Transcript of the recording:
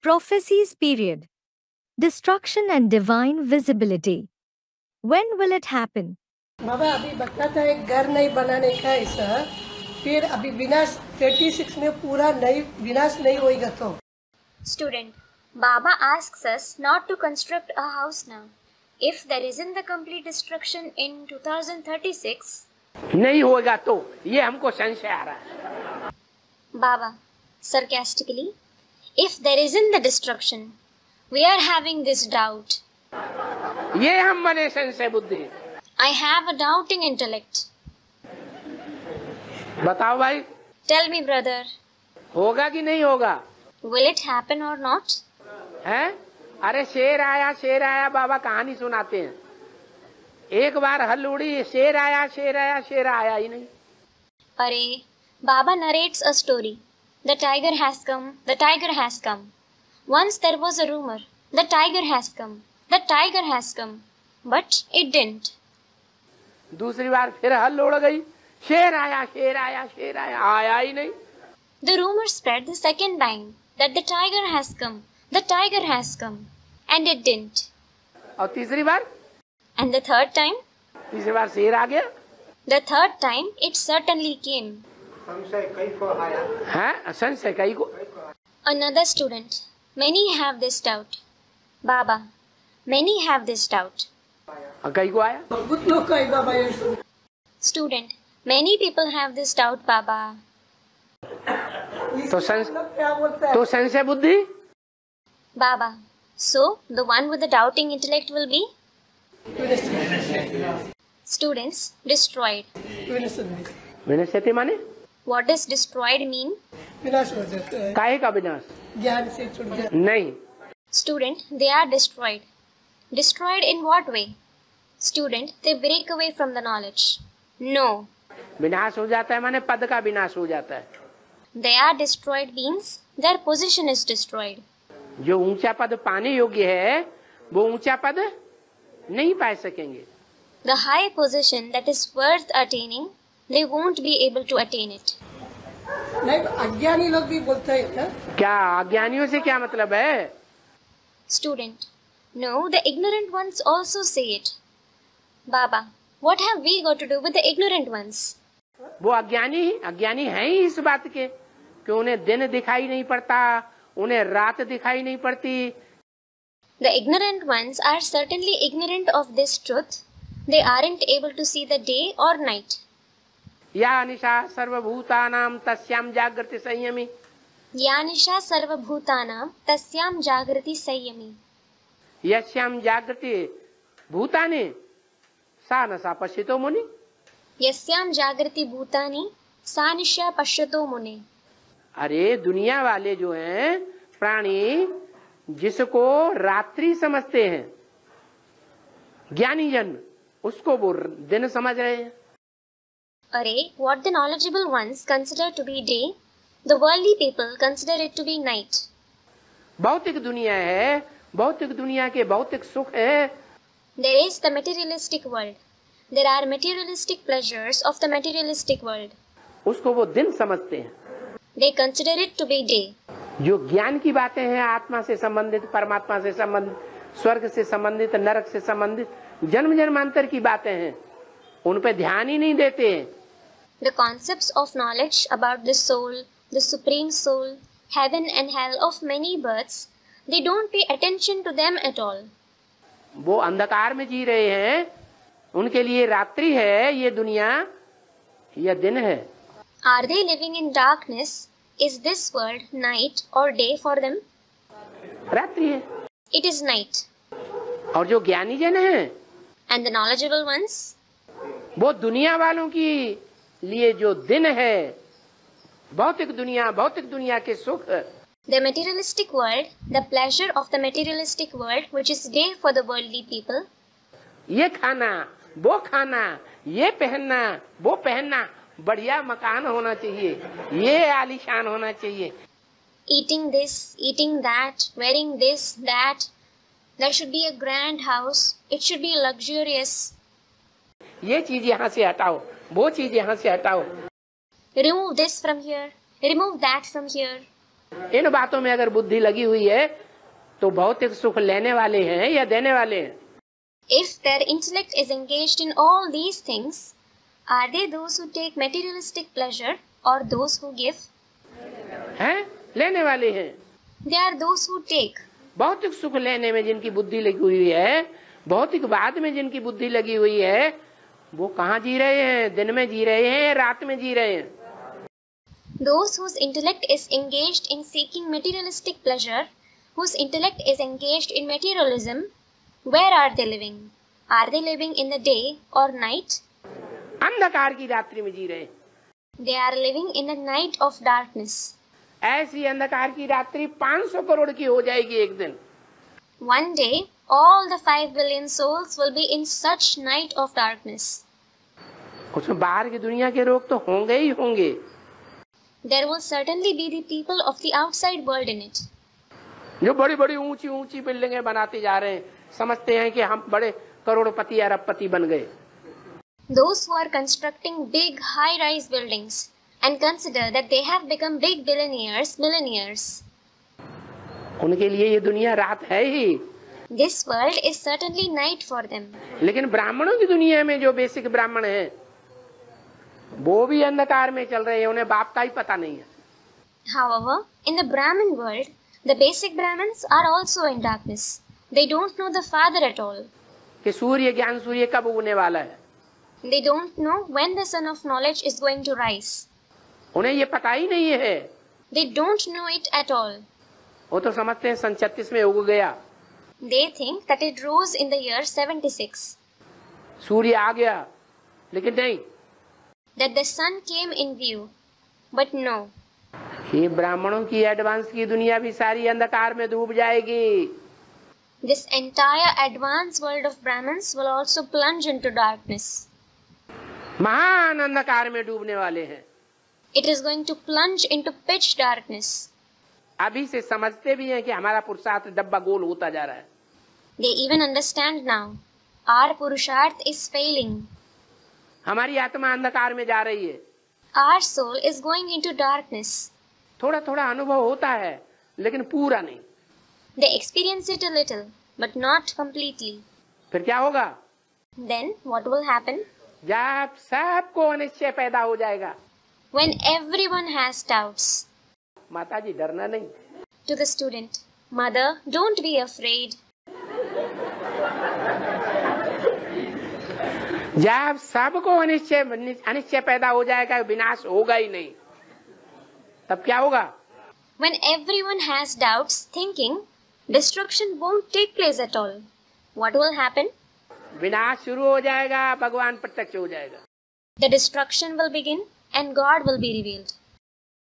Prophecies period. Destruction and divine visibility. When will it happen? बाबा अभी बता था एक घर नहीं बनाने का ऐसा, फिर अभी विनाश 36 में पूरा नहीं विनाश नहीं होएगा तो. Student, Baba asks us not to construct a house now. If there isn't the complete destruction in 2036, नहीं होगा तो ये हमको संशय आ रहा है. Baba, sarcastically, if there isn't the destruction, we are having this doubt. ये हम बने संशय बुद्धि. I have a doubting intellect. बताओ भाई. Tell me, brother, होगा कि नहीं होगा? will it happen or not? हैं? अरे शेर आया बाबा कहानी सुनाते हैं. एक बार हल उड़ी, शेर आया ही नहीं. Arey, Baba narrates a story. The tiger has come, the tiger has come. Once there was a rumor, the tiger has come, the tiger has come. But it didn't. दूसरी बार फिर हल उड़ गई, शेर आया आया ही नहीं. The rumor spread the second time that the tiger has come, the tiger has come. And it didn't. और तीसरी बार? And the third time? तीसरी बार शेर आ गया. The third time it certainly came. संशय कई को. Another student. Many have this doubt. Baba, many have this doubt. कई को आया? बहुत लोग का है बाबा ये. Student, many people have this doubt, Baba. तो क्या बोलता है? तो संशय बुद्धि? Baba, so the one with the doubting intellect will be? Students, destroyed. विनश्यति माने? What does destroyed mean? विनाश हो जाता है. काहे का विनाश? ज्ञान से छूट जाता. नहीं. Student, they are destroyed. Destroyed in what way? Student, they break away from the knowledge. No. विनाश हो जाता है माने पद का विनाश हो जाता है. They are destroyed means their position is destroyed. जो ऊंचा पद पाने योग्य है वो ऊंचा पद नहीं पा सकेंगे. The high position that is worth attaining, they won't be able to attain it. नहीं अज्ञानी लोग भी बोलते हैं क्या? क्या अज्ञानियों से क्या मतलब है? Student, no, the ignorant ones also say it. Baba, what have we got to do with the ignorant ones? वो अज्ञानी हैं ही इस बात के कि उन्हें दिन दिखाई नहीं पड़ता, उन्हें रात दिखाई नहीं पड़ती. The ignorant ones are certainly ignorant of this truth. They aren't able to see the day or night. या निशा सर्वभूतानां तस्याम जागृति संयमी. या निशा सर्वभूतानां तस्याम जागृति संयमी. यस्याम जागृति भूतानि सा नसा पश्यतो मुनि. यस्याम जागृति भूतानि सा निशा पश्यतो मुने. अरे दुनिया वाले जो हैं प्राणी जिसको रात्रि समझते हैं, ज्ञानी जन उसको वो दिन समझ रहे हैं. अरे, what the knowledgeable ones consider to be day, the worldly people consider it to be night. भौतिक दुनिया है, भौतिक दुनिया के भौतिक सुख है. There is the materialistic world. There are materialistic pleasures of the materialistic world. उसको वो दिन समझते हैं. They consider it to be day. जो ज्ञान की बातें हैं, आत्मा से संबंधित, परमात्मा से संबंधित, स्वर्ग से संबंधित, नरक से संबंधित, जन्म जन्मांतर की बातें हैं, उन पे ध्यान ही नहीं देते. The concepts of knowledge about the soul, the supreme soul, heaven and hell of many births, they don't pay attention to them at all. वो अंधकार में जी रहे हैं, उनके लिए रात्रि है ये दुनिया, यह दिन है. Are they living in darkness? Is this world night or day for them? रात्रि है. It is night. और जो ज्ञानी जन हैं, And the knowledgeable ones? वो दुनिया वालों की लिए जो दिन है, भौतिक दुनिया के सुख, The materialistic world, the pleasure of the materialistic world, which is day for the worldly people. ये खाना, वो खाना, ये पहनना, वो पहनना, बढ़िया मकान होना चाहिए, ये आलीशान होना चाहिए. Eating this, eating that, wearing this, that. There should be a grand house. It should be luxurious. ये चीज यहाँ से हटाओ, वो चीज यहाँ से हटाओ. Remove this from here. Remove that from here. इन बातों में अगर बुद्धि लगी हुई है तो भौतिक सुख लेने वाले हैं या देने वाले हैं? If their intellect is engaged in all these things, are they those who take materialistic pleasure or those who give? हैं? लेने वाले हैं। They are those who take. भौतिक सुख लेने में जिनकी बुद्धि लगी हुई है, भौतिकवाद में जिनकी बुद्धि लगी हुई है, वो कहाँ जी रहे हैं? दिन में जी रहे हैं, रात में जी रहे हैं? Those whose intellect is engaged in seeking materialistic pleasure, whose intellect is engaged in materialism, where are they living? Are they living in the day or night? अंधकार की रात्रि में जी रहे हैं। They are living in the night of darkness. ऐसी अंधकार की रात्रि 500 करोड़ की हो जाएगी एक दिन। One day, all the 5 billion souls will be in such night of darkness. उसमें बाहर की दुनिया के लोग तो होंगे ही होंगे। There will certainly be the people of the outside world in it. जो बड़ी बड़ी ऊंची ऊंची बिल्डिंगें बनाते जा रहे हैं, समझते हैं कि हम बड़े करोड़पति अरबपति बन गए। Those who are constructing big high-rise buildings and consider that they have become big millionaires. उनके लिए ये दुनिया रात है ही। This world is certainly night for them. लेकिन ब्राह्मणों की दुनिया में जो बेसिक ब्राह्मण हैं, वो भी अंधकार में चल रहे हैं, उन्हें बाप का ही पता नहीं है। However, in the Brahmin world, the basic Brahmins are also in darkness. They don't know the Father at all. कि सूर्य ज्ञान सूर्य कब उगने वाला है। They don't know when the sun of knowledge is going to rise. उन्हें ये पता ही नहीं है। They don't know it at all. वो तो समझते हैं सन 36 में उग गया। They think that it rose in the year 76. सूर्य आ गया, लेकिन नहीं। That the sun came in view, but no. ये ब्राह्मणों की एडवांस की दुनिया भी सारी अंधकार में डूब जाएगी। This entire advanced world of Brahmins will also plunge into darkness. महान अंधकार में डूबने वाले हैं। It is going to plunge into pitch darkness. अभी से समझते भी हैं कि हमारा पुरुषार्थ डब्बा गोल होता जा रहा है। They even understand now. Our Purusharth is failing. हमारी आत्मा अंधकार में जा रही है। Our soul is going into darkness. थोड़ा थोड़ा अनुभव होता है, लेकिन पूरा नहीं। They experience it a little, but not completely. फिर क्या होगा? Then what will happen? जब सबको अनिश्चय पैदा हो जाएगा। When everyone has doubts. माता जी डरना नहीं। To the student, Mother, don't be afraid. जब सबको अनिश्चय पैदा हो जाएगा, विनाश होगा ही नहीं, तब क्या होगा? When everyone has doubts, thinking destruction won't take place at all, what will happen? विनाश शुरू हो जाएगा, भगवान प्रत्यक्ष हो जाएगा। The destruction will begin and God will be revealed.